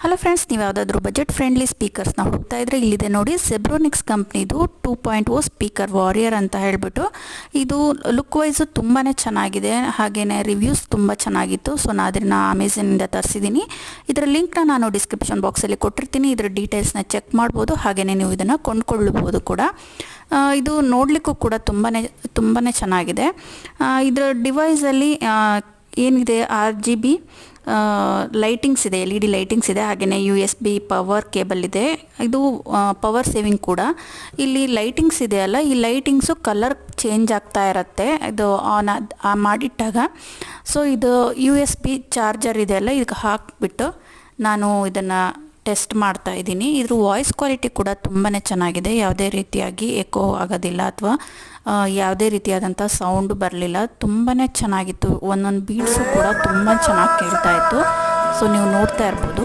Hello friends, ನೀವು ಯಾವುದಾದ್ರೂ budget friendly ಸ್ಪೀಕರ್ಸ್ನ ಹುಡುಕ್ತಾ ಇದ್ರೆ ಇಲ್ಲಿದೆ ನೋಡಿ. ಸೆಬ್ರೋನಿಕ್ಸ್ ಕಂಪ್ನಿದು 2.0 ಸ್ಪೀಕರ್ ವಾರಿಯರ್ ಅಂತ ಹೇಳಿಬಿಟ್ಟು. ಇದು ಲುಕ್ ವೈಸು ತುಂಬಾ ಚೆನ್ನಾಗಿದೆ, ಹಾಗೆಯೇ ರಿವ್ಯೂಸ್ ತುಂಬ ಚೆನ್ನಾಗಿತ್ತು. ಸೊ ನಾನು ಅದನ್ನು ಅಮೆಝಾನಿಂದ ತರಿಸಿದ್ದೀನಿ. ಇದರ ಲಿಂಕ್ನ ನಾನು ಡಿಸ್ಕ್ರಿಪ್ಷನ್ ಬಾಕ್ಸಲ್ಲಿ ಕೊಟ್ಟಿರ್ತೀನಿ. ಇದರ ಡೀಟೇಲ್ಸ್ನ ಚೆಕ್ ಮಾಡ್ಬೋದು, ಹಾಗೆಯೇ ನೀವು ಇದನ್ನು ಕೊಂಡ್ಕೊಳ್ಳಬಹುದು ಕೂಡ. ಇದು ನೋಡಲಿಕ್ಕೂ ಕೂಡ ತುಂಬಾ ಚೆನ್ನಾಗಿದೆ. ಇದರ ಡಿವೈಸಲ್ಲಿ ಏನಿದೆ RGB ಲೈಟಿಂಗ್ಸ್ ಇದೆ, LED ಲೈಟಿಂಗ್ಸ್ ಇದೆ, ಹಾಗೆಯೇ USB ಪವರ್ ಕೇಬಲ್ ಇದೆ. ಇದು ಪವರ್ ಸೇವಿಂಗ್ ಕೂಡ. ಇಲ್ಲಿ ಲೈಟಿಂಗ್ಸ್ ಇದೆಯಲ್ಲ, ಈ ಲೈಟಿಂಗ್ಸು ಕಲರ್ ಚೇಂಜ್ ಆಗ್ತಾ ಇರುತ್ತೆ ಇದು ಆನ್ ಮಾಡಿಟ್ಟಾಗ. ಸೊ ಇದು USB ಚಾರ್ಜರ್ ಇದೆಯಲ್ಲ, ಇದಕ್ಕೆ ಹಾಕಿಬಿಟ್ಟು ನಾನು ಇದನ್ನು ಟೆಸ್ಟ್ ಮಾಡ್ತಾ ಇದ್ದೀನಿ. ಇದ್ರ ವಾಯ್ಸ್ ಕ್ವಾಲಿಟಿ ಕೂಡ ತುಂಬಾ ಚೆನ್ನಾಗಿದೆ. ಯಾವುದೇ ರೀತಿಯಾಗಿ ಎಕೋ ಆಗೋದಿಲ್ಲ ಅಥವಾ ಯಾವುದೇ ರೀತಿಯಾದಂಥ ಸೌಂಡ್ ಬರಲಿಲ್ಲ. ತುಂಬಾ ಚೆನ್ನಾಗಿತ್ತು. ಒಂದೊಂದು ಬೀಟ್ಸು ಕೂಡ ತುಂಬ ಚೆನ್ನಾಗಿ ಕೇಳ್ತಾ ಇತ್ತು. ಸೊ ನೀವು ನೋಡ್ತಾ ಇರ್ಬೋದು.